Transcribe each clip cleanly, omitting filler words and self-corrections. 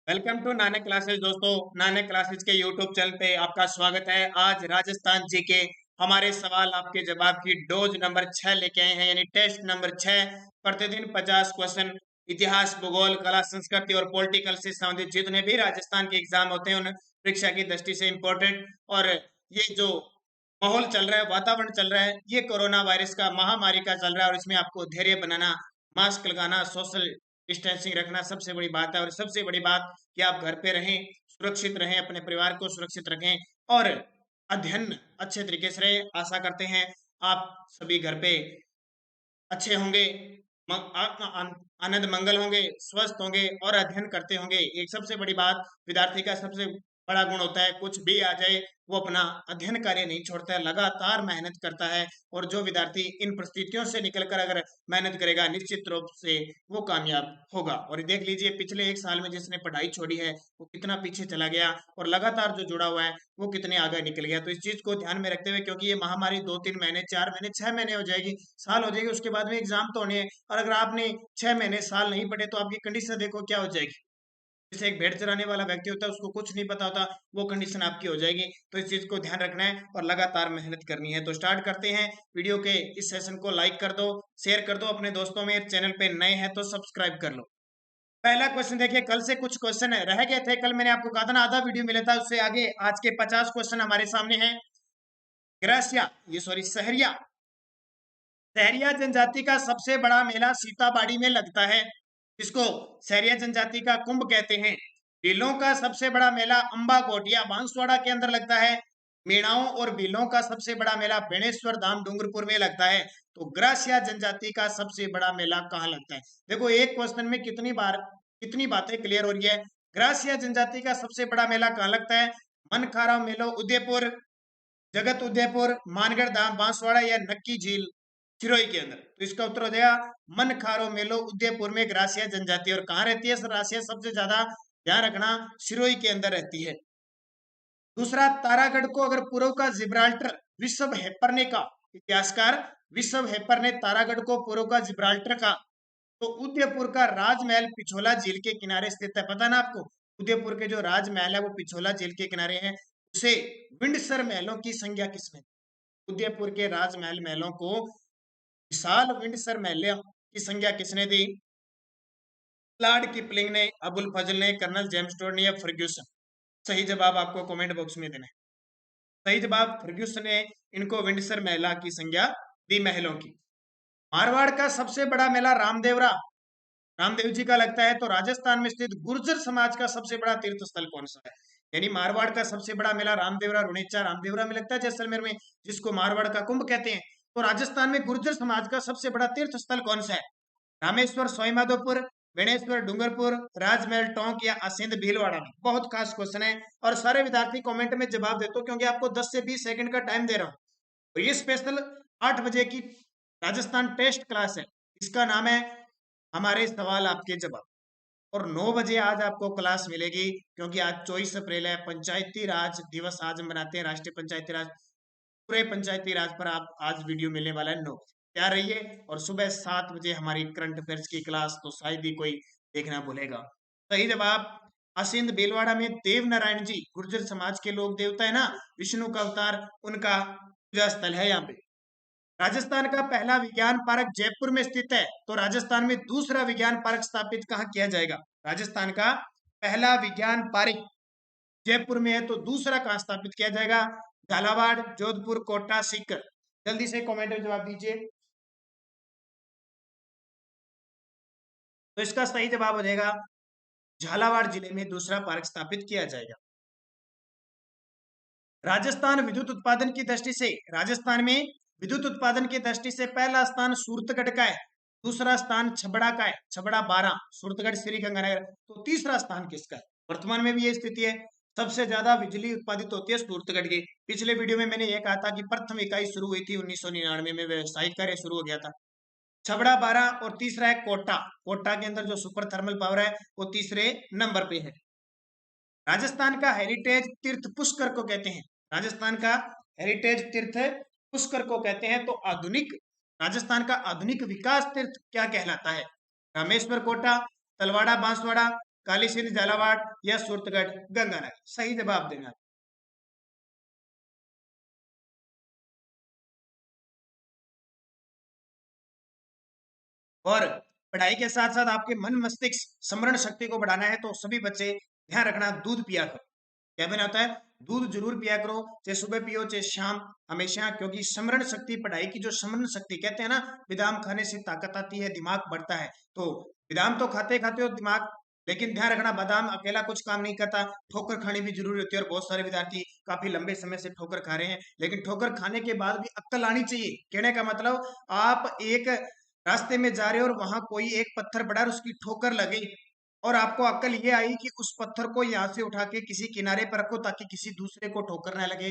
Welcome to Nanak classes. दोस्तों, Nanak classes के YouTube channel पे आपका स्वागत है। आज राजस्थान जी के हमारे सवाल आपके जवाब की डोज नंबर 6 लेके आए हैं, यानी टेस्ट नंबर 6। प्रतिदिन 50 क्वेश्चन इतिहास, भूगोल, कला, संस्कृति और पॉलिटिकल से संबंधित जितने भी राजस्थान के एग्जाम होते हैं उन परीक्षा की दृष्टि से इम्पोर्टेंट। और ये जो माहौल चल रहा है, वातावरण चल रहा है, ये कोरोना वायरस का महामारी का चल रहा है और इसमें आपको धैर्य बनाना, मास्क लगाना, सोशल डिस्टेंसिंग रखना सबसे बड़ी बात है। और सबसे बड़ी बात कि आप घर पे रहें, सुरक्षित रहें, अपने परिवार को सुरक्षित रखें और अध्ययन अच्छे तरीके से रहे। आशा करते हैं आप सभी घर पे अच्छे होंगे, आनंद मंगल होंगे, स्वस्थ होंगे और अध्ययन करते होंगे। एक सबसे बड़ी बात, विद्यार्थी का सबसे बड़ा गुण होता है कुछ भी आ जाए वो अपना अध्ययन कार्य नहीं छोड़ता है, लगातार मेहनत करता है। और जो विद्यार्थी इन परिस्थितियों से निकलकर अगर मेहनत करेगा निश्चित रूप से वो कामयाब होगा। और देख लीजिए पिछले एक साल में जिसने पढ़ाई छोड़ी है वो कितना पीछे चला गया और लगातार जो जुड़ा हुआ है वो कितने आगे निकल गया। तो इस चीज को ध्यान में रखते हुए, क्योंकि ये महामारी 2-3 महीने, 4 महीने, 6 महीने हो जाएगी, साल हो जाएगी, उसके बाद में एग्जाम तो होने हैं। और अगर आपने 6 महीने, साल नहीं पढ़े तो आपकी कंडीशन देखो क्या हो जाएगी। जैसे एक भेड़ चराने वाला व्यक्ति होता है, उसको कुछ नहीं पता होता, वो कंडीशन आपकी हो जाएगी। तो इस चीज को ध्यान रखना है और लगातार मेहनत करनी है। तो स्टार्ट करते हैं। वीडियो के इस सेशन को लाइक कर दो, शेयर कर दो अपने दोस्तों में, चैनल पे नए हैं तो सब्सक्राइब कर लो। पहला क्वेश्चन देखिए, कल से कुछ क्वेश्चन रह गए थे, कल मैंने आपको कहा था ना आधा वीडियो मिला था, उससे आगे आज के 50 क्वेश्चन हमारे सामने हैं। ग्रासिया, ये सॉरी सहरिया, सहरिया जनजाति का सबसे बड़ा मेला सीताबाड़ी में लगता है, जिसको सहरिया जनजाति का कुंभ कहते हैं। भीलों का सबसे बड़ा मेला अंबा कोटिया बांसवाड़ा के अंदर लगता है। मीणाओं और भीलों का सबसे बड़ा मेला बेणेश्वर धाम डूंगरपुर में लगता है। तो ग्रासिया जनजाति का सबसे बड़ा मेला कहाँ लगता है? देखो एक क्वेश्चन में कितनी बातें क्लियर हो रही है। ग्रासिया जनजाति का सबसे बड़ा मेला कहाँ लगता है? मनखारा मेलो उदयपुर, जगत उदयपुर, मानगढ़ धाम, बांसवाड़ा या नक्की झील सिरोही के अंदर। तो इसका उत्तर हो जाएगा मन खारो मेलो उदयपुर में ग्रासिया जनजाति। और कहाँ रहती है रासिया? सबसे ज्यादा ध्यान रखना सिरोही के अंदर रहती है। दूसरा, तारागढ़ को अगर पूर्व का जिब्राल्टर विश्व हेपर ने कहा, इतिहासकार विश्व हेपर ने तारागढ़ को पूर्व का जिब्राल्टर कहा। तो उदयपुर का राजमहल पिछोला झील के किनारे स्थित है। पता ना आपको, उदयपुर के जो राजमहल है वो पिछोला झील के किनारे है। उसे विंडसर महलों की संज्ञा किसने? उदयपुर के राजमहल महलों को विशाल विंडसर महलों की संज्ञा किसने दी? लॉर्ड किपलिंग ने, अबुल फजल ने, कर्नल जेम्स टोड ने या फर्ग्यूसन? सही जवाब आपको कमेंट बॉक्स में देना है। सही जवाब फर्ग्यूसन ने इनको विंडसर महला की संज्ञा दी, महलों की। मारवाड़ का सबसे बड़ा मेला रामदेवरा रामदेव जी का लगता है। तो राजस्थान में स्थित गुर्जर समाज का सबसे बड़ा तीर्थ स्थल कौन सा है? यानी मारवाड़ का सबसे बड़ा मेला रामदेवरा रुणेचा रामदेवरा में लगता है, जैसलमेर में, जिसको मारवाड़ का कुंभ कहते हैं। तो राजस्थान में गुर्जर समाज का सबसे बड़ा तीर्थ स्थल कौन सा है? रामेश्वर, सवाईमाधोपुर, बेणेश्वर, डूंगरपुर, राजमहल, टोंक या असिंध भीलवाड़ा में? बहुत खास क्वेश्चन है और सारे विद्यार्थी कमेंट में जवाब देते हो, क्योंकि आपको 10 से 20 सेकंड का टाइम दे रहा हूं। और ये स्पेशल 8 बजे की राजस्थान टेस्ट क्लास है, इसका नाम है हमारे सवाल आपके जवाब। और 9 बजे आज आपको क्लास मिलेगी, क्योंकि आज 24 अप्रैल है, पंचायती राज दिवस आज हम मनाते हैं, राष्ट्रीय पंचायती राज। पूरे पंचायती राज पर आप आज वीडियो मिलने वाला है 9 बजे, तैयार रहिए। और सुबह 7 बजे हमारी करंट अफेयर्स की क्लास, तो शायद ही कोई देखना भूलेगा। सही जवाब असिंध भीलवाड़ा में देव नारायण जी, गुर्जर समाज के लोग देवता है ना, विष्णु का अवतार, उनका पूजा स्थल है यहाँ पे। राजस्थान का पहला विज्ञान पार्क जयपुर में स्थित है। तो राजस्थान में दूसरा विज्ञान पार्क स्थापित कहाँ किया जाएगा? राजस्थान का पहला विज्ञान पार्क जयपुर में है, तो दूसरा कहाँ स्थापित किया जाएगा? झालावाड़, जोधपुर, कोटा, सीकर? जल्दी से कमेंट में जवाब दीजिए। तो इसका सही जवाब हो जाएगा झालावाड़ जिले में दूसरा पार्क स्थापित किया जाएगा। राजस्थान विद्युत उत्पादन की दृष्टि से, राजस्थान में विद्युत उत्पादन की दृष्टि से पहला स्थान सूरतगढ़ का है, दूसरा स्थान छबड़ा का है, छबड़ा 12, सूरतगढ़, श्री गंगानगर। तो तीसरा स्थान किसका है? वर्तमान में भी ये स्थिति है, सबसे ज्यादा बिजली उत्पादित होती है सूरतगढ़ की। पिछले वीडियो में मैंने ये कहा था कि प्रथम इकाई शुरू हुई थी 1999 में, व्यवसायिक कार्य शुरू हो गया था। छबड़ा 12 और तीसरा है कोटा। कोटा के अंदर जो सुपर थर्मल पावर है वो तीसरे नंबर पे है। राजस्थान का हेरिटेज तीर्थ पुष्कर को कहते हैं। राजस्थान का हेरिटेज तीर्थ पुष्कर को कहते हैं। तो आधुनिक राजस्थान का आधुनिक विकास तीर्थ क्या कहलाता है? रामेश्वर कोटा, तलवाड़ा बांसवाड़ा, काली सिंध झालावाड़ या सूरतगढ़ गंगानगर? सही जवाब देना। और पढ़ाई के साथ साथ आपके मन मस्तिष्क स्मरण शक्ति को बढ़ाना है तो सभी बच्चे ध्यान रखना, दूध पिया करो। क्या बना होता है? दूध जरूर पिया करो, चाहे सुबह पियो चाहे शाम, हमेशा। क्योंकि स्मरण शक्ति, पढ़ाई की जो स्मरण शक्ति, कहते हैं ना बादाम खाने से ताकत आती है, दिमाग बढ़ता है। तो बादाम तो खाते खाते हो दिमाग, लेकिन ध्यान रखना बादाम अकेला कुछ काम नहीं करता, ठोकर खानी भी जरूरी होती है। और बहुत सारे विद्यार्थी काफी लंबे समय से ठोकर खा रहे हैं, लेकिन ठोकर खाने के बाद भी अक्ल आनी चाहिए। कहने का मतलब, आप एक रास्ते में जा रहे हो और वहां कोई एक पत्थर पड़ा और उसकी ठोकर लगी, और आपको अक्ल ये आई कि उस पत्थर को यहाँ से उठा के किसी किनारे पर रखो ताकि किसी दूसरे को ठोकर ना लगे।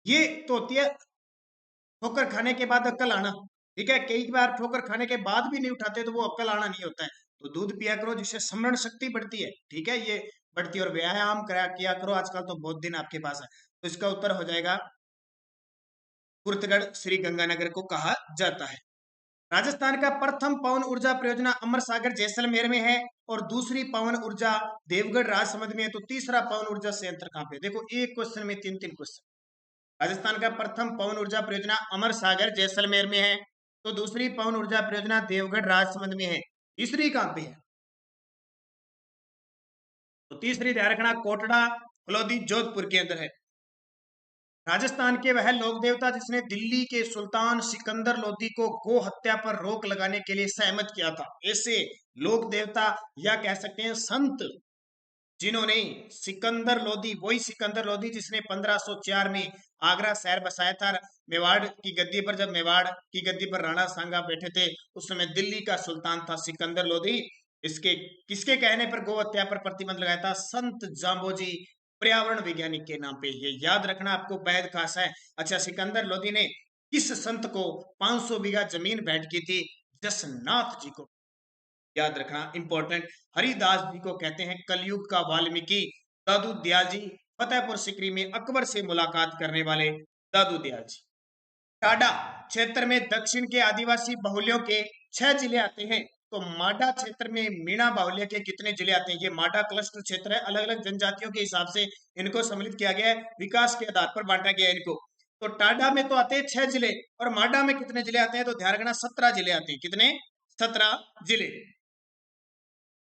ये तो होती है ठोकर खाने के बाद अक्ल आना। ठीक है, कई बार ठोकर खाने के बाद भी नहीं उठाते तो वो अक्ल आना नहीं होता है। तो दूध पिया करो जिससे स्मरण शक्ति बढ़ती है। ठीक है, ये बढ़ती है। और व्यायाम करा किया करो, आजकल तो बहुत दिन आपके पास है। तो इसका उत्तर हो जाएगा पुर्तगढ़ श्री गंगानगर को कहा जाता है। राजस्थान का प्रथम पवन ऊर्जा परियोजना अमर सागर जैसलमेर में है, और दूसरी पवन ऊर्जा देवगढ़ राजसमंद में है। तो तीसरा पवन ऊर्जा संयंत्र कहां पे? देखो एक क्वेश्चन में तीन तीन क्वेश्चन। राजस्थान का प्रथम पवन ऊर्जा परियोजना अमर सागर जैसलमेर में है, तो दूसरी पवन ऊर्जा परियोजना देवगढ़ राजसमंद में है। तीसरी कहां पे है? तो तीसरी ध्यान रखना कोटड़ा फलोदी जोधपुर के अंदर है। राजस्थान के वह लोक देवता जिसने दिल्ली के सुल्तान सिकंदर लोदी को गो हत्या पर रोक लगाने के लिए सहमत किया था। ऐसे लोक देवता या कह सकते हैं संत जिन्होंने, सिकंदर लोदी, वही सिकंदर लोदी जिसने 1504 में आगरा शहर बसाया था। मेवाड़ की गद्दी पर, जब मेवाड़ की गद्दी पर राणा सांगा बैठे थे, उस समय दिल्ली का सुल्तान था सिकंदर लोदी। इसके किसके कहने पर गो हत्या पर प्रतिबंध लगाया था? संत जाम्बोजी पर्यावरण वैज्ञानिक के नाम पे। ये याद रखना आपको बेहद खास है। अच्छा, सिकंदर लोदी ने किस संत को 500 बीघा जमीन भेंट की थी? जसनाथ जी को। याद रखना इंपॉर्टेंट। हरिदास जी को कहते हैं कलयुग का वाल्मीकि। दादू दयाल जी फतेहपुर सिकरी में अकबर से मुलाकात करने वाले दादू दयाल जी। टाडा क्षेत्र में दक्षिण के आदिवासी बाहुल्यों के 6 जिले आते हैं। तो माडा क्षेत्र में मीणा बाहुल्य के कितने जिले आते हैं? ये माडा क्लस्टर क्षेत्र है, अलग अलग जनजातियों के हिसाब से इनको सम्मिलित किया गया है, विकास के आधार पर बांटा गया है इनको। तो टाडा में तो आते हैं 6 जिले, और माडा में कितने जिले आते हैं? तो ध्यान रखना 17 जिले आते हैं। कितने? 17 जिले।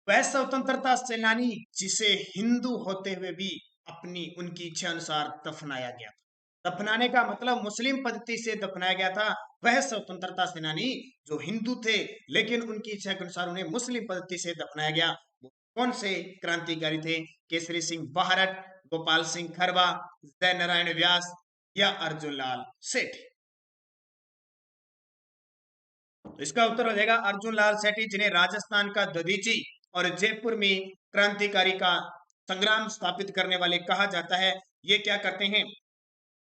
वह स्वतंत्रता सेनानी जिसे हिंदू होते हुए भी अपनी उनकी इच्छा अनुसार दफनाया गया था। दफनाने का मतलब मुस्लिम पद्धति से दफनाया गया था। वह स्वतंत्रता सेनानी जो हिंदू थे लेकिन उनकी इच्छा के अनुसार उन्हें मुस्लिम पद्धति से दफनाया गया। वो कौन से क्रांतिकारी थे? केसरी सिंह बाहरट, गोपाल सिंह खरबा, जय नारायण व्यास या अर्जुन लाल सेठी? तो इसका उत्तर हो जाएगा अर्जुन लाल सेठी, जिन्हें राजस्थान का दधीची और जयपुर में क्रांतिकारी का संग्राम स्थापित करने वाले कहा जाता है। ये क्या करते हैं?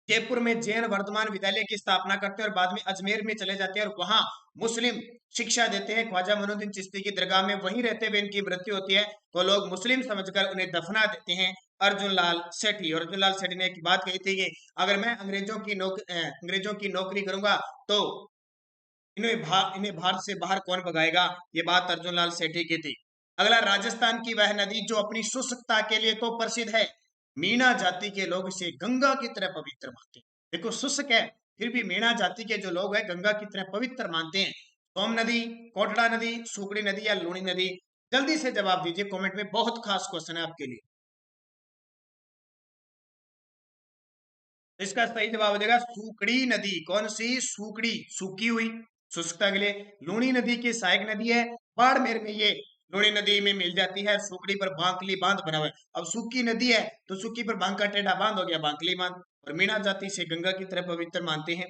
जयपुर में जैन वर्धमान विद्यालय की स्थापना करते हैं और बाद में अजमेर में चले जाते हैं और वहां मुस्लिम शिक्षा देते हैं। ख्वाजा मोइनुद्दीन चिश्ती की दरगाह में वहीं रहते हुए इनकी मृत्यु होती है, तो लोग मुस्लिम समझकर उन्हें दफना देते हैं। अर्जुन लाल सेठी। और अर्जुन लाल सेठी ने एक बात कही थी कि अगर मैं अंग्रेजों की नौकरी करूंगा तो इन्हें भारत से बाहर कौन भगाएगा? ये बात अर्जुन लाल सेठी की थी। अगला, राजस्थान की वह नदी जो अपनी शुष्कता के लिए तो प्रसिद्ध है, मीणा जाति के लोग इसे गंगा की तरह पवित्र मानते हैं। देखो शुष्क है फिर भी मीणा जाति के जो लोग हैं गंगा की तरह पवित्र मानते हैं। सोम नदी, कोटड़ा नदी, सुकड़ी नदी या लूणी नदी? जल्दी से जवाब दीजिए कमेंट में, बहुत खास क्वेश्चन है आपके लिए। इसका सही जवाब हो जाएगा सुकड़ी नदी। कौन सी? सुकड़ी, सूखी हुई, शुष्कता के लिए। लूणी नदी की सहायक नदी है, बाड़मेर में ये लूणी नदी में मिल जाती है। सुकड़ी पर बांकली बांध बना हुआ है। अब सूखी नदी है तो सूखी पर बांका टेढ़ा बांध हो गया बांकली बांध। और मीणा जाति से गंगा की तरह पवित्र मानते हैं।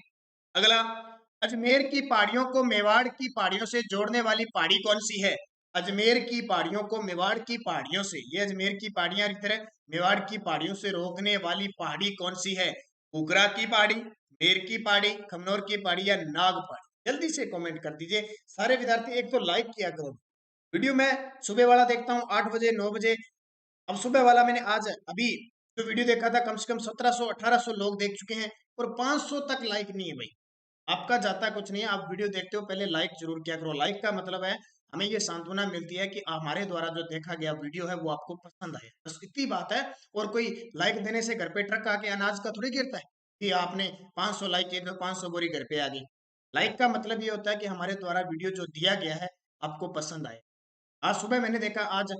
अगला, अजमेर की पहाड़ियों को मेवाड़ की पहाड़ियों से जोड़ने वाली पहाड़ी कौन सी है? अजमेर की पहाड़ियों को मेवाड़ की पहाड़ियों से, ये अजमेर की पहाड़ियां की तरह मेवाड़ की पहाड़ियों से रोकने वाली पहाड़ी कौन सी है? उगरा की पहाड़ी, मेर की पहाड़ी, खमनोर की पहाड़ी या नाग पहाड़ी? जल्दी से कमेंट कर दीजिए। सारे विद्यार्थी एक तो लाइक किया करो। वीडियो मैं सुबह वाला देखता हूँ 8 बजे 9 बजे। अब सुबह वाला मैंने आज अभी जो वीडियो देखा था कम से कम 1700 1800 लोग देख चुके हैं और 500 तक लाइक नहीं है भाई। आपका जाता कुछ नहीं है, आप वीडियो देखते हो पहले लाइक जरूर किया करो। लाइक का मतलब है हमें ये सांत्वना मिलती है कि हमारे द्वारा जो देखा गया वीडियो है वो आपको पसंद आया, बस इतनी बात है। और कोई लाइक देने से घर पे ट्रक आके अनाज का थोड़ी गिरता है कि आपने 500 लाइक किए तो 500 बोरी घर पे आ गई। लाइक का मतलब ये होता है कि हमारे द्वारा वीडियो जो दिया गया है आपको पसंद आए। आज सुबह मैंने देखा, आज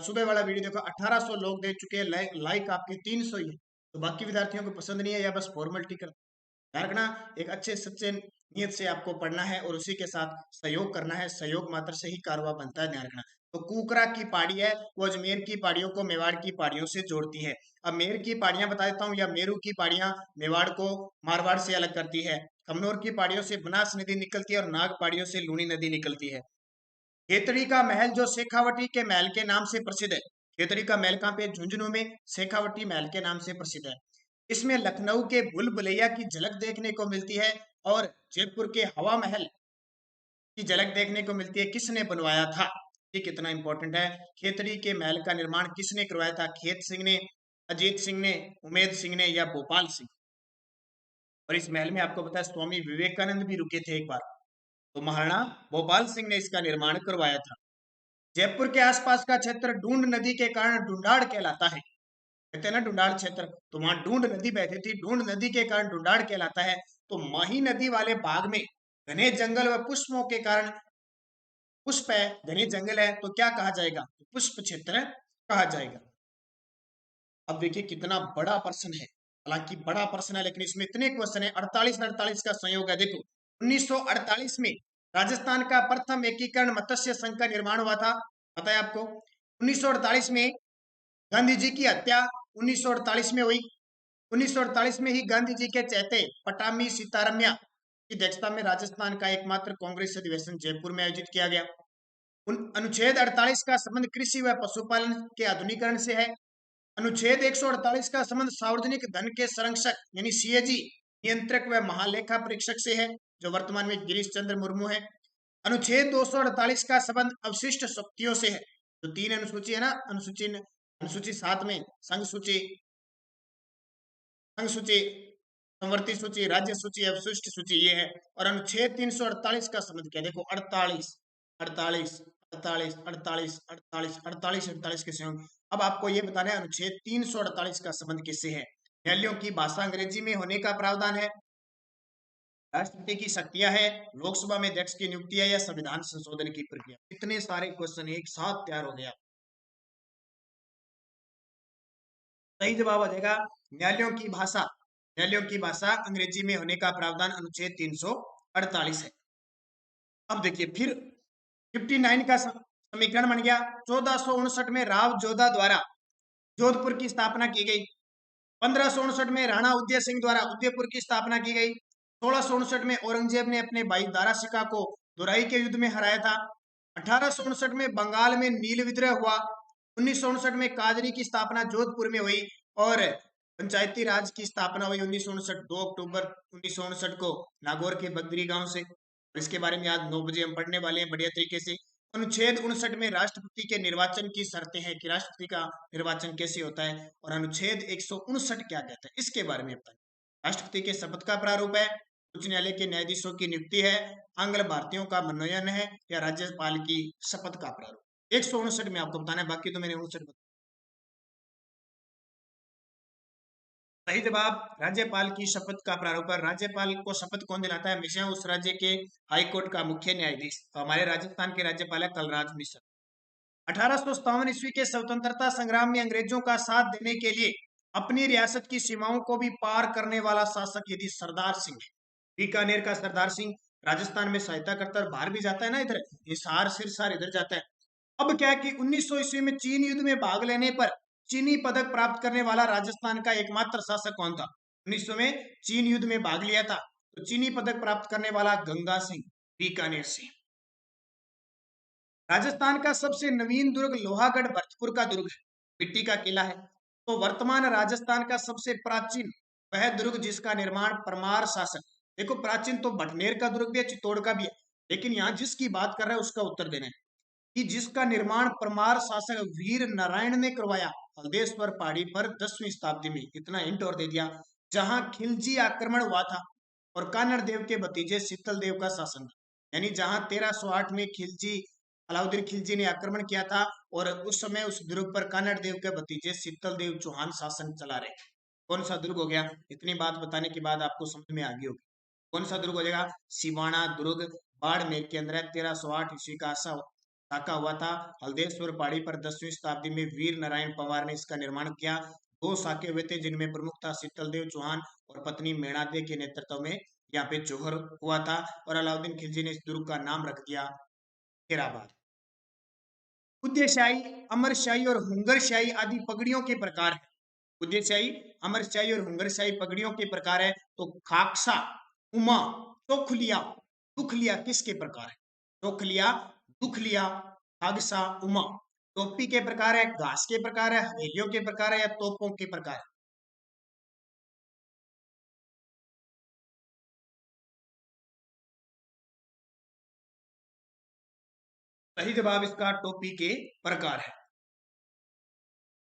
सुबह वाला वीडियो देखो 1800 लोग देख चुके हैं, लाइक आपके 300 ही है। तो बाकी विद्यार्थियों को पसंद नहीं है या बस फॉर्मेलिटी कर। ध्यान रखना, एक अच्छे सच्चे नियत से आपको पढ़ना है और उसी के साथ सहयोग करना है। सहयोग मात्र से ही कारवा बनता है, ध्यान रखना। तो कुकरा की पहाड़ी है वो अजमेर की पहाड़ियों को मेवाड़ की पहाड़ियों से जोड़ती है। अब मेर की पहाड़ियां बता देता हूँ, या मेरू की पहाड़ियां मेवाड़ को मारवाड़ से अलग करती है। कमनौर की पहाड़ियों से बनास नदी निकलती है और नाग पहाड़ियों से लूनी नदी निकलती है। खेतड़ी का महल जो शेखावटी के महल के नाम से प्रसिद्ध है। खेतड़ी का महल कहाँ पे? झुंझुनू में शेखावटी महल के नाम से प्रसिद्ध है। इसमें लखनऊ के भूल भुलैया की झलक देखने को मिलती है और जयपुर के हवा महल की झलक देखने को मिलती है। किसने बनवाया था? ये कितना इंपॉर्टेंट है। खेतड़ी के महल का निर्माण किसने करवाया था? खेत सिंह ने, अजीत सिंह ने, उमेद सिंह ने या भोपाल सिंह? और इस महल में आपको पता है स्वामी विवेकानंद भी रुके थे एक बार। तो महाराणा भोपाल सिंह ने इसका निर्माण करवाया था। जयपुर के आसपास का क्षेत्र डूंड नदी के कारण डुंडाड़ कहलाता है। कहते हैं ना डुंडाड़ क्षेत्र, तो वहां डूंड नदी बहती थी, डूंड नदी के कारण डुंडाड़ कहलाता है। तो माही नदी वाले भाग में घने जंगल व पुष्पों के कारण, पुष्प है, घने जंगल है, तो क्या कहा जाएगा? तो पुष्प क्षेत्र कहा जाएगा। अब देखिए कितना बड़ा प्रश्न है, हालांकि बड़ा प्रश्न है लेकिन इसमें इतने क्वेश्चन है। 48-48 का संयोग है। देखो 1948 में राजस्थान का प्रथम एकीकरण मत्स्य संघ का निर्माण हुआ था, पता है आपको। 1948 में गांधी जी की हत्या 1948 में हुई। 1948 में ही गांधी जी के चहते पटामी सीतारमैया की अध्यक्षता में राजस्थान का एकमात्र कांग्रेस अधिवेशन जयपुर में आयोजित किया गया। अनुच्छेद 48 का संबंध कृषि व पशुपालन के आधुनिकीकरण से है। अनुच्छेद 148 का संबंध सार्वजनिक धन के संरक्षक यानी सीएजी नियंत्रक व महालेखा परीक्षक से है, जो वर्तमान में गिरीश चंद्र मुर्मू है। अनुच्छेद 248 का संबंध अवशिष्ट शक्तियों से है। तो 3 अनुसूची है ना, अनुसूची 7 में संघ सूची, संघ सूची, संवर्ती सूची, राज्य सूची, अवशिष्ट सूची ये है। और अनुच्छेद 348 का संबंध क्या? देखो 48 48 48 48 48 48 48 के संयोग। अब आपको ये बताना है अनुच्छेद 348 का संबंध किससे है? न्यायालयों की भाषा अंग्रेजी में होने का प्रावधान है, राष्ट्रपति की शक्तियां है, लोकसभा में अध्यक्ष की नियुक्ति है, या संविधान संशोधन की प्रक्रिया। इतने सारे क्वेश्चन एक साथ तैयार हो गया। सही जवाब आ जाएगा न्यायालयों की भाषा। न्यायालयों की भाषा अंग्रेजी में होने का प्रावधान अनुच्छेद 348 है। अब देखिए फिर 59 का समीकरण बन गया। 1459 में राव जोधा द्वारा जोधपुर की स्थापना की गई। 1559 में राणा उदय सिंह द्वारा उदयपुर की स्थापना की गई। 1659 में औरंगजेब ने अपने भाई दारा शिकोह को दोराई के युद्ध में हराया था। 1859 में बंगाल में नील विद्रोह हुआ। 1959 में काजरी की स्थापना जोधपुर में हुई और पंचायती राज की स्थापना हुई 1959 2 अक्टूबर 1959 को नागौर के बगदरी गांव से। इसके बारे में आज 9 बजे हम पढ़ने वाले हैं बढ़िया तरीके से। अनुच्छेद 59 में राष्ट्रपति के निर्वाचन की शर्तें हैं कि राष्ट्रपति का निर्वाचन कैसे होता है। और अनुच्छेद 159 क्या कहता है इसके बारे में बताएं। राष्ट्रपति के शपथ का प्रारूप है, उच्च न्यायालय के न्यायाधीशों की नियुक्ति है, आंग्ल भारतीयों का मनोनयन है, या राज्यपाल की शपथ का प्रारूप। 159 में आपको बताना है, बाकी तो मैंने 59 सही जवाब राज्यपाल की शपथ का प्रारूप है। राज्यपाल को शपथ कौन दिलाता है? हमेशा उस राज्य के हाई कोर्ट का मुख्य न्यायाधीश। तो हमारे राजस्थान के राज्यपाल है कलराज मिश्र। 1857 ईस्वी के स्वतंत्रता संग्राम में अंग्रेजों का साथ देने के लिए अपनी रियासत की सीमाओं को भी पार करने वाला शासक यदि सरदार सिंह है। बीकानेर का सरदार सिंह राजस्थान में सहायता करता है, बाहर भी जाता है ना, इधर हिसार सिरसार इधर जाता है। अब क्या है कि 1900 ईस्वी में चीन युद्ध में भाग लेने पर चीनी पदक प्राप्त करने वाला राजस्थान का एकमात्र शासक कौन था? 1900 में चीन युद्ध में भाग लिया था, तो चीनी पदक प्राप्त करने वाला गंगा सिंह, बीकानेर से। राजस्थान का सबसे नवीन दुर्ग लोहागढ़ भरतपुर का दुर्ग है, मिट्टी का किला है। तो वर्तमान राजस्थान का सबसे प्राचीन वह दुर्ग जिसका निर्माण परमार शासक, देखो प्राचीन तो भटनेर का दुर्ग भी है, चित्तौड़ का भी है, लेकिन यहाँ जिसकी बात कर रहे हैं उसका उत्तर देना है कि जिसका निर्माण परमार शासक वीर नारायण ने करवाया हल्देश्वर पहाड़ी पर 10वीं शताब्दी में। इतना हिंट और दे दिया, जहां खिलजी आक्रमण हुआ था और कान्हड़ देव के भतीजे शीतल देव का शासन था। यानी जहां 1308 में खिलजी अलाउद्दीन खिलजी ने आक्रमण किया था और उस समय उस दुर्ग पर कानड़ देव के भतीजे शीतल देव चौहान शासन चला रहे। कौन सा दुर्ग हो गया? इतनी बात बताने के बाद आपको समझ में आ गई होगी कौन सा दुर्ग हो जाएगा। सिवाना दुर्ग बाड़मेर के अंदर 1308 ईस्वी का साका हुआ था। हल्देश्वर पहाड़ी पर 10वीं शताब्दी में वीर नारायण पंवार ने इसका निर्माण किया। 2 साके हुए थे जिनमें प्रमुख था शीतल देव चौहान और पत्नी मेणादे के नेतृत्व में यहाँ पे जौहर हुआ था। और अलाउद्दीन खिलजी ने इस दुर्ग का नाम रख दिया हेराबाद। उद्देशाही, अमरशाही और हुंगरशाही आदि पगड़ियों के प्रकार है। उद्देशाही, अमरशाही और हुंगरशाही पगड़ियों के प्रकार है तो खाकसा, उमा, चोखलिया, दुखलिया किसके प्रकार है? चोखलिया, दुखलिया, खाकसा, उमा। टोपी के प्रकार है, घास के प्रकार है, हवेलियों के प्रकार है या तोपों के प्रकार है? सही जवाब इसका टोपी के प्रकार है।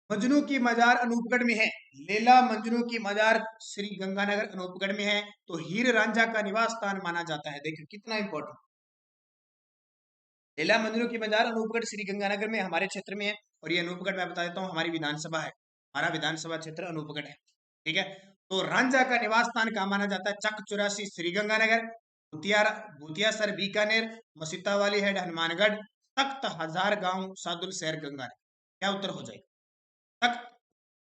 मजनू की मजार अनूपगढ़ में है। लैला मजनू की मजार श्री गंगानगर अनूपगढ़ में है तो हीर रांझा का निवास स्थान माना जाता है। देखिए कितना इंपॉर्टेंट। लैला मजनू की मजार अनूपगढ़ श्री गंगानगर में हमारे क्षेत्र में है और ये अनूपगढ़ मैं बता देता हूँ हमारी विधानसभा है। हमारा विधानसभा क्षेत्र अनूपगढ़ है। ठीक है, तो रांझा का निवास स्थान कहाँ माना जाता है? चक 84 श्री गंगानगर, भूतिया सर बीकानेर, मसीता वाली हेड हनुमानगढ़, तख्त हजार गांव सादुल शहर गंगानगर। क्या उत्तर हो जाएगा? तख्त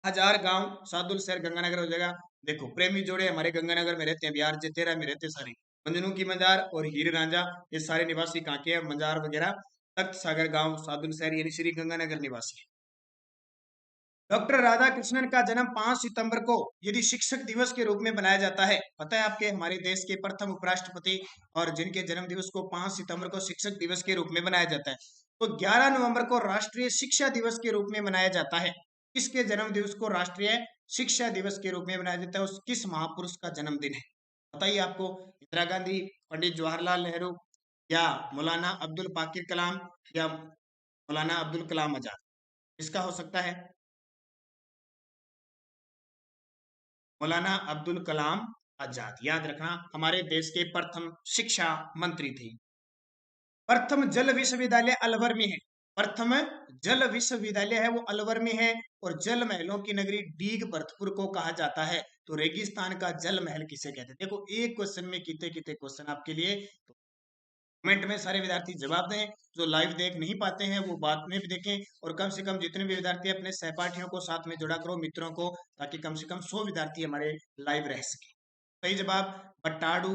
हजार गांव सादुल शहर गंगानगर हो जाएगा। देखो प्रेमी जोड़े हमारे गंगानगर में रहते हैं, बिहार जेतेरा में रहते सारे। मंजनू की मजार और हीर रांझा ये सारे निवासी कहाँ के हैं? मजार वगैरह तख्त सागर गांव सादुल शहर यानी श्री गंगानगर निवासी। डॉक्टर राधा कृष्णन का जन्म 5 सितंबर को यदि शिक्षक दिवस के रूप में मनाया जाता है। पता है आपके हमारे देश के प्रथम उपराष्ट्रपति और जिनके जन्म दिवस को 5 सितंबर को शिक्षक दिवस के रूप में मनाया जाता है। तो 11 नवंबर को राष्ट्रीय शिक्षा दिवस के रूप में मनाया जाता है। किसके जन्म दिवस को राष्ट्रीय शिक्षा दिवस के रूप में मनाया जाता है? उस किस महापुरुष का जन्मदिन है? बताइए आपको। इंदिरा गांधी, पंडित जवाहरलाल नेहरू या मौलाना अब्दुल पाकिर कलाम या मौलाना अब्दुल कलाम आजाद, इसका हो सकता है? मौलाना अब्दुल कलाम आजाद। याद रखना हमारे देश के प्रथम शिक्षा मंत्री थे। प्रथम जल विश्वविद्यालय अलवर में है। प्रथम जल विश्वविद्यालय है वो अलवर में है। और जल महलों की नगरी डीग भरतपुर को कहा जाता है। तो रेगिस्तान का जल महल किसे कहते हैं? देखो एक क्वेश्चन में कितने कितने क्वेश्चन आपके लिए। तो कमेंट में सारे विद्यार्थी जवाब दें। जो लाइव देख नहीं पाते हैं वो बाद में भी देखें और कम से कम जितने भी विद्यार्थी अपने सहपाठियों को साथ में जोड़ा करो, मित्रों को, ताकि कम से कम 100 विद्यार्थी हमारे लाइव रह सके। सही जवाब बट्टाडू।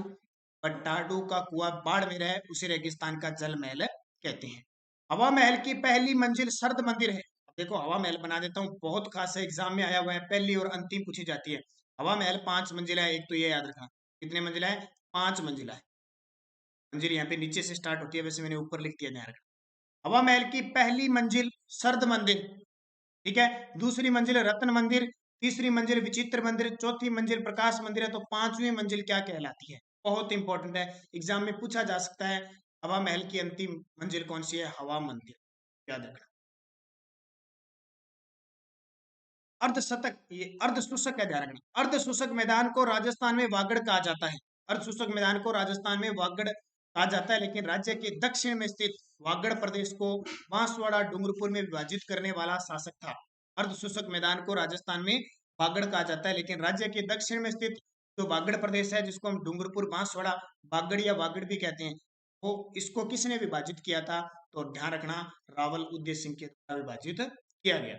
बट्टाडू का कुआं बाड़मेर है, उसे रेगिस्तान का जल महल कहते हैं। हवा महल की पहली मंजिल शरद मंदिर है। देखो हवा महल बना देता हूँ, बहुत खास है, एग्जाम में आया हुआ है, पहली और अंतिम पूछी जाती है। हवा महल 5 मंजिला है। एक तो ये याद रखना कितने मंजिला है? 5 मंजिला है। मंजिल यहाँ पे नीचे से स्टार्ट होती है, वैसे मैंने ऊपर लिख दिया, ध्यान रखना। हवा महल की पहली मंजिल शरद मंदिर, ठीक है। दूसरी मंजिल रत्न मंदिर, तीसरी मंजिल विचित्र मंदिर, चौथी मंजिल प्रकाश मंदिर है। तो 5वीं मंजिल क्या कहलाती है? बहुत इंपॉर्टेंट है, एग्जाम में पूछा जा सकता है। हवा महल की अंतिम मंजिल कौन सी है? हवा मंदिर, याद रखना। अर्धशतक, ये अर्धशूषक है, ध्यान रखना। अर्धशूषक मैदान को राजस्थान में वागड़ कहा जाता है। अर्धशूषक मैदान को राजस्थान में वागड़ कहा जाता है, लेकिन राज्य के दक्षिण में स्थित वागड़ प्रदेश को बांसवाड़ा डूंगरपुर में विभाजित करने वाला शासक था। अर्धशूषक मैदान को राजस्थान में वागड़ कहा जाता है, लेकिन राज्य के दक्षिण में स्थित जो वागड़ प्रदेश है, जिसको हम डूंगरपुर, बांसवाड़ा, वागड़ या वागड़ भी कहते हैं, वो इसको किसने विभाजित किया था? तो ध्यान रखना रावल उदय सिंह के द्वारा विभाजित किया गया।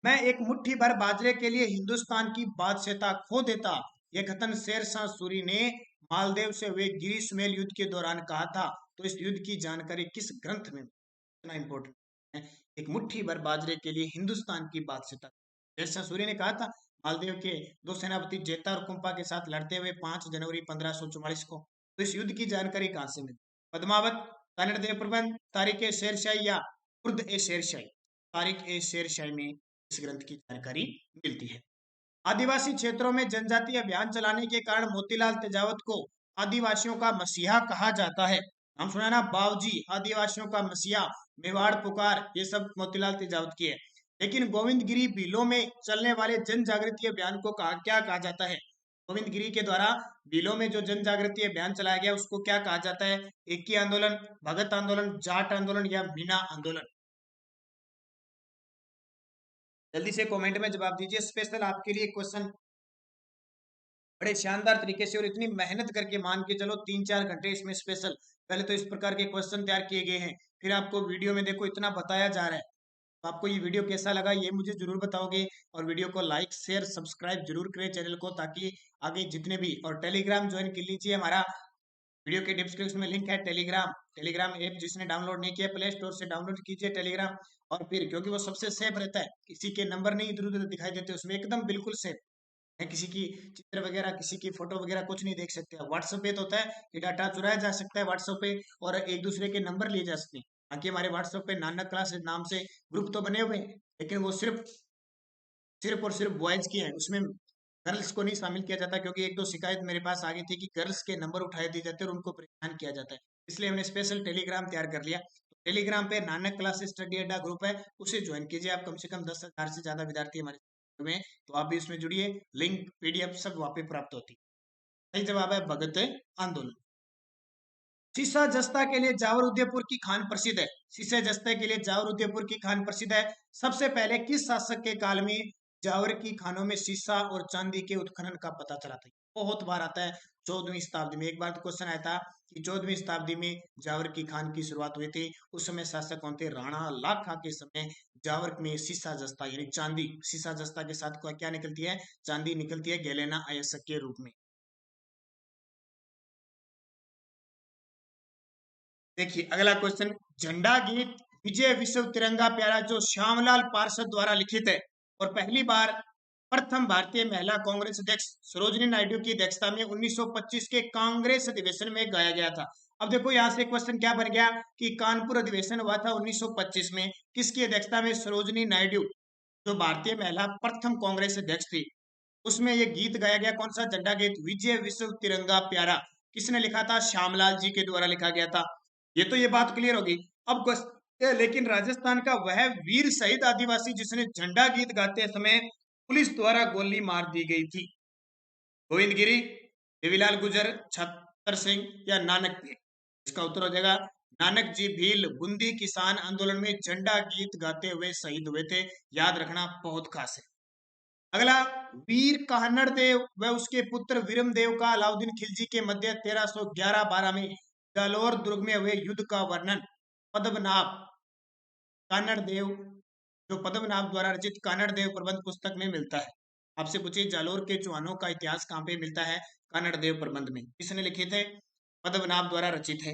मैं एक मुट्ठी भर बाजरे के लिए हिंदुस्तान की बादशाहता खो देता, यह कथन शेरशाह सूरी ने मालदेव से हुए गिरीशमेल युद्ध के दौरान कहा था। तो इस युद्ध की जानकारी किस ग्रंथ में? इतना इंपॉर्टेंट है। एक मुट्ठी भर बाजरे के लिए हिंदुस्तान की बादशाहता शेरशाह सूरी ने कहा था मालदेव के 2 सेनापति जेता और कुंपा के साथ लड़ते हुए 5 जनवरी 1544 को। तो इस युद्ध की जानकारी कहाँ से मिली? पद्मावत, कन्नड़ देव प्रबंध, तारीख ए शेरशाही या उर्द ए शेरशाही? तारीख ए शेरशाही में इस ग्रंथ की जानकारी मिलती है। आदिवासी क्षेत्रों में जनजातीय अभियान चलाने के कारण मोतीलाल तेजावत को आदिवासियों का मसीहा कहा जाता है। हम सुना ना, बावजी, आदिवासियों का मसीहा, मेवाड़ पुकार, ये सब मोतीलाल तेजावत की है। लेकिन गोविंदगिरी बिलों में चलने वाले जन जागृति अभियान को क्या कहा जाता है? गोविंद गिरी के द्वारा बिलों में जो जन जागृति अभियान चलाया गया उसको क्या कहा जाता है? एकी आंदोलन, भगत आंदोलन, जाट आंदोलन या मीना आंदोलन? जल्दी से कमेंट में जवाब दीजिए। स्पेशल आपके लिए क्वेश्चन बड़े शानदार तरीके से और इतनी मेहनत करके, मान के चलो 3-4 घंटे इसमें स्पेशल पहले तो इस प्रकार के क्वेश्चन तैयार किए गए हैं, फिर आपको वीडियो में देखो इतना बताया जा रहा है। तो आपको ये वीडियो कैसा लगा ये मुझे जरूर बताओगे, और वीडियो को लाइक शेयर सब्सक्राइब जरूर करें चैनल को, ताकि आगे जितने भी, और टेलीग्राम ज्वाइन कर लीजिए। हमारा वीडियो के डिस्क्रिप्शन में लिंक है टेलीग्राम ऐप, जिसने डाउनलोड नहीं किया प्ले स्टोर से डाउनलोड कीजिए टेलीग्राम। और फिर क्योंकि वो सबसे सेफ रहता है, किसी के नंबर नहीं इधर उधर दिखाई देते उसमें, एकदम बिल्कुल सेफ है। किसी की चित्र वगैरह, किसी की फोटो वगैरह कुछ नहीं देख सकते। व्हाट्सएप पे तो होता है कि डाटा चुराया जा सकता है व्हाट्सएप पे, और एक दूसरे के नंबर लिए जा सकते हैं। बाकी हमारे व्हाट्सएप पे नानक क्लास नाम से ग्रुप तो बने हुए हैं, लेकिन वो सिर्फ सिर्फ और सिर्फ बॉयज की है, उसमें गर्ल्स को नहीं शामिल किया जाता, क्योंकि एक दो शिकायत मेरे पास आ गई थी कि गर्ल्स के नंबर उठाए दिए जाते हैं और उनको परेशान किया जाता है। इसलिए हमने स्पेशल टेलीग्राम तैयार कर लिया। तो टेलीग्राम पे नानक क्लास स्टडी अड्डा ग्रुप है, उसे ज्वाइन कीजिए आप। कम से कम 10,000 से ज्यादा विद्यार्थी हमारे में, तो आप भी उसमें जुड़िए। लिंक पीडीएफ सब वहां पे प्राप्त होती है। सही जवाब है भगत आंदोलन। सीसा जस्ता के लिए जावर उदयपुर की खान प्रसिद्ध है। सीसा जस्ता के लिए जावर उदयपुर की खान प्रसिद्ध है। सबसे पहले किस शासक के काल में जावर की खानों में सीसा और चांदी के उत्खनन का पता चला था? बहुत बार आता है। 14वीं शताब्दी में एक बार क्वेश्चन आया था कि 14वीं शताब्दी में जावर की खान की शुरुआत हुई थी। उस समय शासक कौन थे? राणा लाखा के समय जावर में सीसा जस्ता यानी चांदी, सीसा जस्ता के साथ क्या निकलती है? चांदी निकलती है गैलेना अयस्क के रूप में। देखिए अगला क्वेश्चन, झंडा गीत विजय विश्व तिरंगा प्यारा जो श्यामलाल पार्षद द्वारा लिखित है और पहली बार प्रथम भारतीय महिला कांग्रेस अध्यक्ष सरोजिनी नायडू की अध्यक्षता में 1925 के कांग्रेस अधिवेशन में गाया गया था। अब देखो यहाँ से क्वेश्चन क्या बन गया कि कानपुर अधिवेशन हुआ था 1925 में, किसकी अध्यक्षता में? सरोजिनी नायडू, जो भारतीय महिला प्रथम कांग्रेस अध्यक्ष थी। उसमें ये गीत गाया गया, कौन सा? झंडा गीत विजय विश्व तिरंगा प्यारा। किसने लिखा था? श्यामलाल जी के द्वारा लिखा गया था। ये तो ये बात क्लियर होगी। अब लेकिन राजस्थान का वह वीर शहीद आदिवासी जिसने झंडा गीत गाते समय पुलिस द्वारा गोली मार दी गई थी, गोविंद गिरी, देवीलाल गुजर, छतर सिंह या नानक भील? इसका उत्तर हो जाएगा नानक जी भील। बूंदी किसान आंदोलन में झंडा गीत गाते हुए शहीद हुए थे। याद रखना बहुत खास है। अगला, वीर कान्हड़ देव व उसके पुत्र वीरम देव का अलाउद्दीन खिलजी के मध्य 1311-12 में जालोर दुर्ग में हुए युद्ध का वर्णन पद्मनाभ कान्हड़ देव, जो पद्मनाभ द्वारा रचित कान्हड़ देव प्रबंध पुस्तक में मिलता है। आपसे पूछिए जालोर के चौहानों का इतिहास कहाँ पे मिलता है? कान्हड़ देव प्रबंध में। किसने लिखे थे? पद्मनाभ द्वारा रचित है।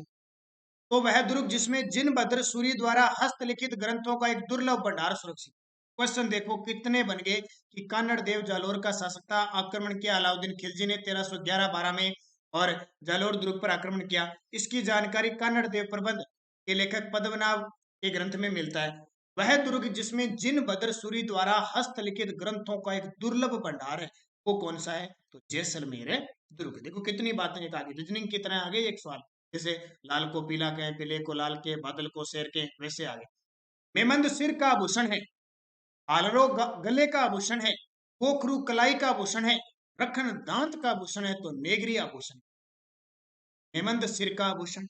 तो वह दुर्ग जिसमें जिनभद्र सूरी द्वारा हस्तलिखित ग्रंथों का एक दुर्लभ भंडार सुरक्षित। क्वेश्चन देखो कितने बन गए कि कान्हड़ देव जालोर का शासक था, आक्रमण किया अलाउद्दीन खिलजी ने 1311-12 में और जालोर दुर्ग पर आक्रमण किया। इसकी जानकारी कान्हड़ देव प्रबंध के लेखक पद्मनाभ के ग्रंथ में मिलता है। वह दुर्ग जिसमें जिनभद्र सूरी द्वारा हस्तलिखित ग्रंथों का एक दुर्लभ भंडार है, वो कौन सा है? तो जैसलमेर दुर्ग। देखो कितनी बातें एक आगे रीजनिंग की तरह आ गई एक सवाल, जैसे लाल को पीला कहें, पीले को लाल के, बादल को शेर के, वैसे आगे। मेमंद सिर का आभूषण है, आलरो गले का आभूषण है, कोकरू कलाई का आभूषण है, रखन दांत का आभूषण है, तो नेगरी आभूषण। हेमंत सिर का आभूषण,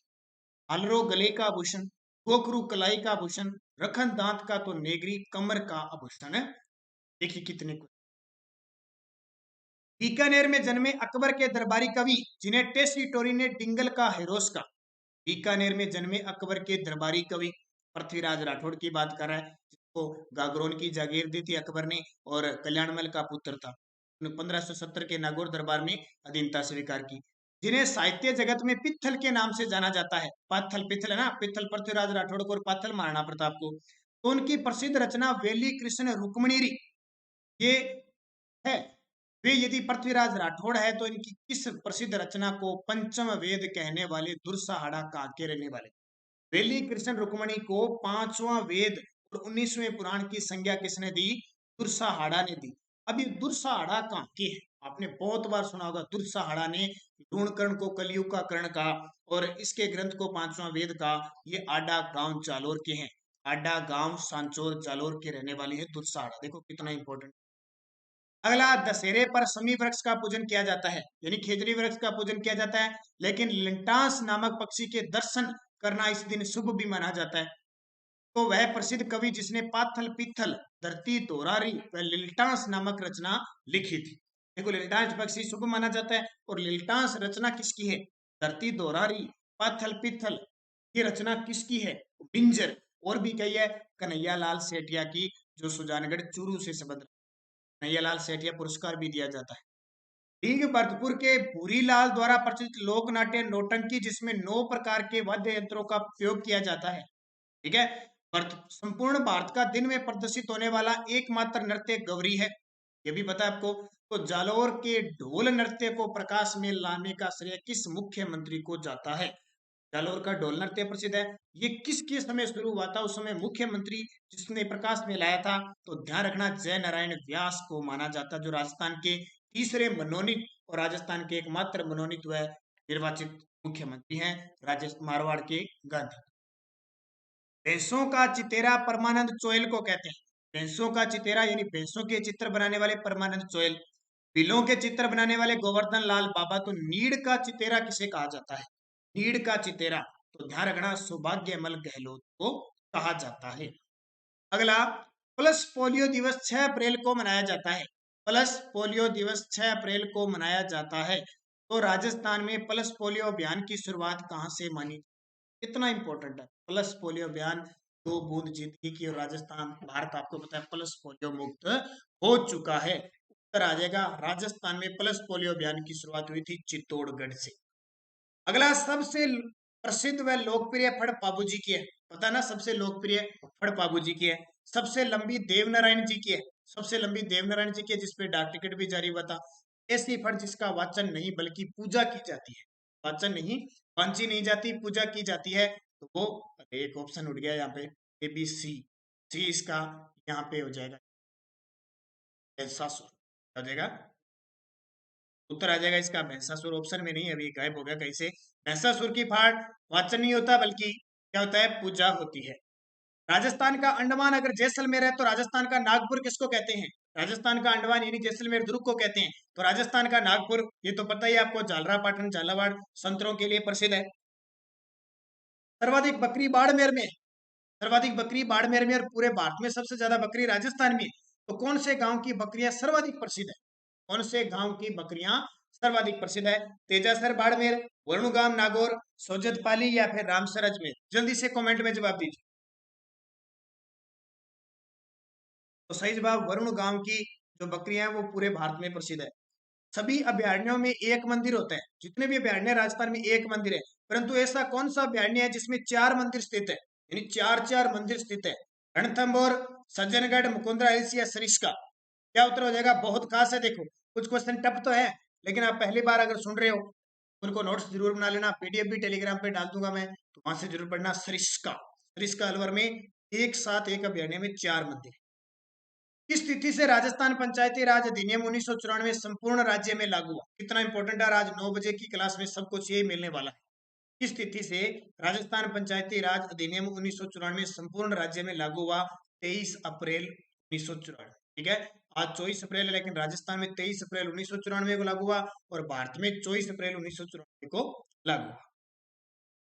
आलरो गले का आभूषण, कोकरू कलाई का आभूषण, रखन दांत का तो नेगरी कमर का आभूषण है। देखिए कितने कुछ। बीकानेर में जन्मे अकबर के दरबारी कवि जिन्हें टेस्टिटोरी ने डिंगल का हेरोस का। बीकानेर में जन्मे अकबर के दरबारी कवि पृथ्वीराज राठौड़ की बात कर रहा है, जिसको गागरोन की जागीर दी थी अकबर ने और कल्याणमल का पुत्र था। 1570 के नागौर दरबार में अधीनता स्वीकार की। जिन्हें साहित्य जगत में पित्थल के नाम से जाना जाता है, पाथल पित्थल है ना, पित्थल पृथ्वीराज राठौड़ को और पाथल महाराणा प्रताप को। तो उनकी प्रसिद्ध रचना वेली कृष्ण रुक्मणीरी ये है। वे यदि पृथ्वीराज राठौड़ है तो इनकी किस प्रसिद्ध रचना को पंचम वेद कहने वाले दुर्साहड़ा काग के रहने वाले? वेली कृष्ण रुक्मणी को पांचवा वेद और 19वें पुराण की संज्ञा किसने दी? दुर्साहड़ा ने दी। अब ये दुर्साहड़ा कहाँ के है? आपने बहुत बार सुना होगा दुर्साहड़ा ने ढूंढकर्ण को कलयुग का कर्ण का, और इसके ग्रंथ को पांचवा वेद का। ये आडा गांव जालोर के हैं, आडा गांव सांचोर जालोर के रहने वाले हैं दुर्साहड़ा। देखो कितना इंपॉर्टेंट। अगला, दशहरे पर समी वृक्ष का पूजन किया जाता है, यानी खेजड़ी वृक्ष का पूजन किया जाता है, लेकिन लिंटास नामक पक्षी के दर्शन करना इस दिन शुभ भी माना जाता है। तो वह प्रसिद्ध कवि जिसने पाथल पिथल धरती दोरारी व लिल्टास नामक रचना लिखी थी। देखो, लिल्टास पक्षी शुभ माना जाता है, और लिल्टास रचना किसकी है? धरती दोरारी, पाथल पिथल, ये रचना किसकी है? बिंजर। और भी कही है, कन्हैया लाल सेठिया की, जो सुजानगढ़ चूरू से संबंध, कन्हैया लाल सेठिया पुरस्कार भी दिया जाता है। ठीक, भरतपुर के भूरीलाल द्वारा प्रचलित लोक नाट्य नौटंकी, जिसमें 9 प्रकार के वाद्य यंत्रों का प्रयोग किया जाता है। ठीक है। संपूर्ण भारत का दिन में प्रदर्शित होने वाला एकमात्र नृत्य गौरी है, ये भी पता है आपको। तो जालौर के ढोल नृत्य को प्रकाश में लाने का श्रेय किस मुख्यमंत्री को जाता है? जालौर का ढोल नृत्य प्रसिद्ध है, ये किसके समय शुरू हुआ था? उस समय मुख्यमंत्री जिसने प्रकाश में लाया था, तो ध्यान रखना, जय नारायण व्यास को माना जाता, जो राजस्थान के तीसरे मनोनीत और राजस्थान के एकमात्र मनोनीत व निर्वाचित मुख्यमंत्री हैं, राजस्थान मारवाड़ के गांधी। भैंसों का चितेरा परमानंद चोयल को कहते हैं। भैंसों का चितेरा यानी भैंसों के चित्र बनाने वाले परमानंद चोयल, बिलों के चित्र बनाने वाले गोवर्धन लाल बाबा। तो नीड़ का चितेरा किसे कहा जाता है? नीड़ का चितेरा, तो ध्यान रखना, सौभाग्यमल गहलोत को कहा जाता है। अगला, पल्स पोलियो दिवस 6 अप्रैल को मनाया जाता है। पल्स पोलियो दिवस 6 अप्रैल को मनाया जाता है। तो राजस्थान में पल्स पोलियो अभियान की शुरुआत कहां से मानी? कितना इंपॉर्टेंट है पल्स पोलियो अभियान। 2 बूंद जिंदगी की, और राजस्थान, भारत आपको पता है पल्स पोलियो मुक्त हो चुका है। उत्तर आ जाएगा, राजस्थान में पल्स पोलियो अभियान की शुरुआत हुई थी चित्तौड़गढ़ से। अगला, सबसे प्रसिद्ध व लोकप्रिय फड़ पाबूजी की है, पता ना, सबसे लोकप्रिय फड़ पाबूजी की है। सबसे लंबी देवनारायण जी की है, सबसे लंबी देवनारायण जी की है, जिसपे डाक टिकट भी जारी हुआ था। ऐसी फड़ जिसका वाचन नहीं बल्कि पूजा की जाती है, वाचन नहीं, वांची नहीं जाती, पूजा की जाती है, तो वो, एक ऑप्शन उठ गया यहाँ पे, ए बी सी, सी इसका यहाँ पे हो जाएगा, भैंसासुर हो जाएगा, उत्तर आ जाएगा इसका भैंसासुर। ऑप्शन में नहीं, अभी गायब हो गया कहीं से। भैंसासुर की फाड़ वाचन नहीं होता, बल्कि क्या होता है? पूजा होती है। राजस्थान का अंडमान अगर जैसलमेर है, तो राजस्थान का नागपुर किसको कहते हैं? राजस्थान का अंडमान यानी जैसलमेर दुर्ग को कहते हैं। तो राजस्थान का नागपुर, ये तो पता ही है आपको, झालरा पाटन झालावाड़ संतरों के लिए प्रसिद्ध है। सर्वाधिक बकरी बाड़मेर में, सर्वाधिक बकरी बाड़मेर में, और पूरे भारत में सबसे ज्यादा बकरी राजस्थान में। तो कौन से गांव की बकरियां सर्वाधिक प्रसिद्ध है? कौन से गांव की बकरियां सर्वाधिक प्रसिद्ध है? तेजासर बाड़मेर, वरुणगाम नागौर, सोजतपाली, या फिर रामसर अजमेर? जल्दी से कमेंट में जवाब दीजिए। तो सही जवाब, वरुण गांव की जो बकरियां हैं वो पूरे भारत में प्रसिद्ध है। सभी अभयारण्यों में एक मंदिर होता है, जितने भी अभयारण्य राजस्थान में एक मंदिर है, परंतु ऐसा कौन सा अभयारण्य है जिसमें 4 मंदिर स्थित है, यानी 4 मंदिर स्थित है? रणथंभौर, सज्जनगढ़, मुकुंदरा हिल्स या सरिस्का? क्या उत्तर हो जाएगा? बहुत खास है। देखो, कुछ क्वेश्चन टफ तो है, लेकिन आप पहली बार अगर सुन रहे हो, उनको नोट्स जरूर बना लेना, पीडीएफ भी टेलीग्राम पे डाल दूंगा मैं, तो वहां से जरूर पढ़ना। सरिस्का, सरिस्का अलवर में एक साथ एक अभयारण्य में 4 मंदिर। किस तिथि से राजस्थान पंचायती राज अधिनियम 1994 संपूर्ण राज्य में लागू हुआ? कितना इंपॉर्टेंट है, आज 9 बजे की क्लास में सब कुछ यही मिलने वाला है। किस तिथि से राजस्थान पंचायती राज अधिनियम 1994 संपूर्ण राज्य में लागू हुआ? 23 अप्रैल 1994। ठीक है, आज 24 अप्रैल है, लेकिन राजस्थान में 23 अप्रैल 1994 को लागू हुआ, और भारत में 24 अप्रैल 1994 को लागू हुआ।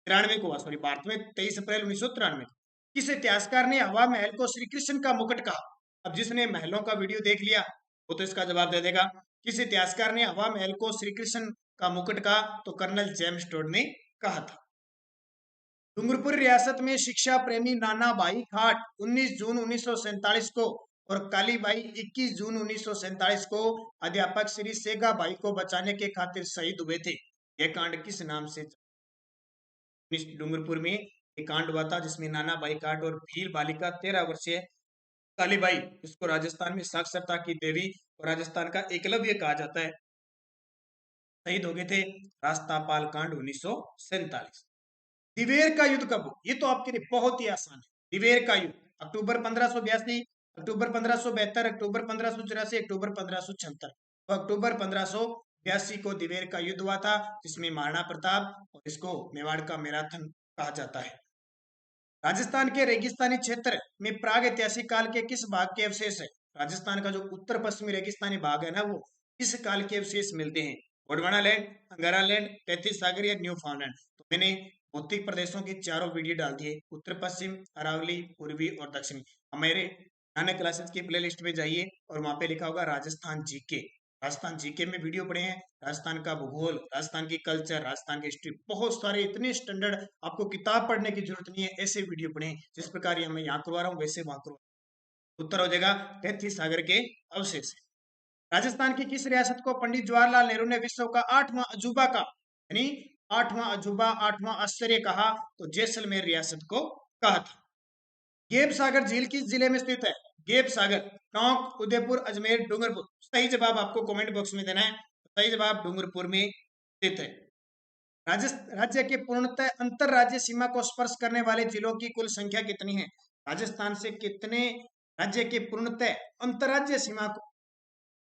93 को हुआ, सॉरी, भारत में 23 अप्रैल 1993 को। किस इतिहासकार ने हवा महल को श्री कृष्ण का मुकुट कहा? अब जिसने महलों का वीडियो देख लिया वो तो इसका जवाब दे देगा। किस इतिहासकार ने हवा महल को श्री कृष्ण का मुकुट कहा? तो कर्नल जेम्स टोड ने कहा था। डूंगरपुर रियासत में शिक्षा प्रेमी नाना भाई खाट 19 जून 1947 को, और कालीबाई 21 जून 1947 को अध्यापक श्री सेगा भाई को बचाने के खातिर शहीद हुए थे। यह कांड किस नाम से? डूंगरपुर में एक कांड हुआ था जिसमें नाना भाई काट और भील बालिका 13 वर्षीय कालीबाई, इसको राजस्थान में साक्षरता की देवी और राजस्थान का एकलव्य कहा जाता है, शहीद हो गए थे। रास्तापाल कांड 1947। दिवेर का युद्ध कब हुआ? ये तो आपके लिए बहुत ही आसान है। दिवेर का युद्ध अक्टूबर 1582, अक्टूबर 1572, अक्टूबर 1584, अक्टूबर 1576। तो अक्टूबर 1582 को दिवेर का युद्ध हुआ था, जिसमें महाराणा प्रताप, और इसको मेवाड़ का मैराथन कहा जाता है। राजस्थान के रेगिस्तानी क्षेत्र में प्राग ऐतिहासिक काल के किस भाग के अवशेष है? राजस्थान का जो उत्तर पश्चिमी रेगिस्तानी भाग है ना, वो इस काल के अवशेष मिलते हैं। गोंडवाना लैंड, अंगारा लैंड, तैतीस सागर या न्यू फाउंडलैंड। तो मैंने भौतिक प्रदेशों की चारों वीडियो डाल दी है, उत्तर पश्चिम, अरावली, पूर्वी और दक्षिणी। हमारे नानक क्लासेस की प्लेलिस्ट में जाइए और वहां पे लिखा होगा राजस्थान जीके। राजस्थान जीके में वीडियो पढ़े हैं, राजस्थान का भूगोल, राजस्थान की कल्चर, राजस्थान की हिस्ट्री, बहुत सारे इतने स्टैंडर्ड, आपको किताब पढ़ने की जरूरत नहीं है, ऐसे वीडियो पढ़े हैं। जिस प्रकार ये मैं यहाँ करवा रहा हूँ वैसे वहां करवा। उत्तर हो जाएगा 33 सागर के अवशेष। राजस्थान की किस रियासत को पंडित जवाहरलाल नेहरू ने विश्व का 8वां अजूबा का, यानी 8वां अजूबा, 8वां आश्चर्य कहा? तो जैसलमेर रियासत को कहा था। गेप सागर झील किस जिले में स्थित है? गेप सागर, टोंक, उदयपुर, अजमेर, डूंगरपुर। सही जवाब आपको कमेंट बॉक्स में देना है। सही जवाब डूंगरपुर में स्थित है। राज्य के पूर्णतः अंतर राज्य सीमा को स्पर्श करने वाले जिलों की कुल संख्या कितनी है? राजस्थान से कितने राज्य के पूर्णतः अंतरराज्य सीमा को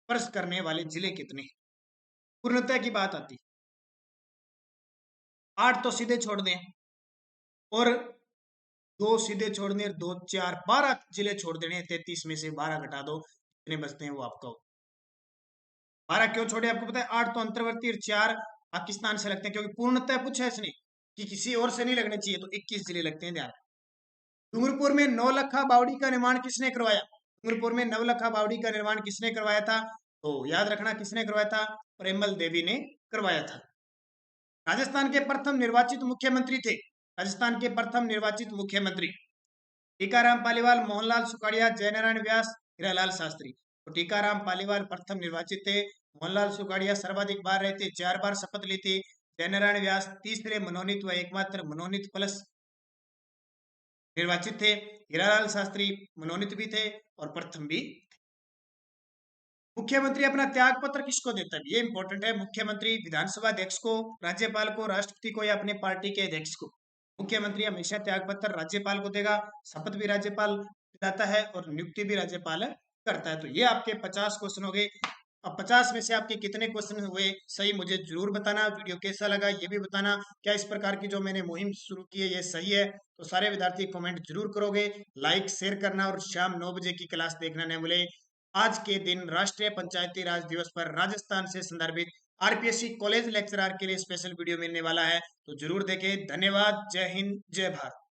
स्पर्श करने वाले जिले कितने? पूर्णतः की बात आती, 8 तो सीधे छोड़ दें, और 2 सीधे छोड़ दें, 2 4 12 जिले छोड़ देने। 33 में से 12 घटा दो, कितने बचते हैं वो आपका। 12 क्यों छोड़े आपको पता है? 8 तो अंतर्वर्ती और 4 पाकिस्तान से लगते हैं, क्योंकि पूर्णतः पूछा है इसने कि किसी और से नहीं लगने चाहिए, तो 21 जिले लगते हैं। ध्यान। डूंगरपुर में नौलखा बावड़ी का निर्माण किसने करवाया? डूंगरपुर में नवलखा बावड़ी का निर्माण किसने करवाया था? तो याद रखना, किसने करवाया था? प्रेमल देवी ने करवाया था। राजस्थान के प्रथम निर्वाचित मुख्यमंत्री थे। राजस्थान के प्रथम निर्वाचित मुख्यमंत्री टीकाराम पालीवाल, मोहनलाल सुखाड़िया, जयनारायण व्यास, हीरालाल शास्त्री। तो टीकाराम पालीवाल प्रथम निर्वाचित थे। मोहनलाल सुखाड़िया सर्वाधिक बार रहे थे, 4 बार शपथ ली थी। जयनारायण व्यास तीसरे मनोनीत व एकमात्र मनोनीत प्लस निर्वाचित थे। हीरालाल शास्त्री मनोनीत भी थे और प्रथम भी। मुख्यमंत्री अपना त्याग पत्र किसको देता है? ये इंपॉर्टेंट है। मुख्यमंत्री विधानसभा अध्यक्ष को, राज्यपाल को, राष्ट्रपति को या अपने पार्टी के अध्यक्ष को? मुख्यमंत्री हमेशा त्याग पत्र राज्यपाल को देगा। शपथ भी राज्यपाल दिलाता है और नियुक्ति भी राज्यपाल करता है। तो ये आपके 50 क्वेश्चन हो गए। अब 50 में से आपके कितने क्वेश्चन हुए सही, मुझे जरूर बताना। वीडियो कैसा लगा ये भी बताना। क्या इस प्रकार की जो मैंने मुहिम शुरू की है ये सही है? तो सारे विद्यार्थी कमेंट जरूर करोगे, लाइक शेयर करना और शाम 9 बजे की क्लास देखना न भूले। आज के दिन राष्ट्रीय पंचायती राज दिवस पर राजस्थान से संदर्भित आरपीएससी कॉलेज लेक्चरर के लिए स्पेशल वीडियो मिलने वाला है, तो जरूर देखें। धन्यवाद। जय हिंद, जय भारत।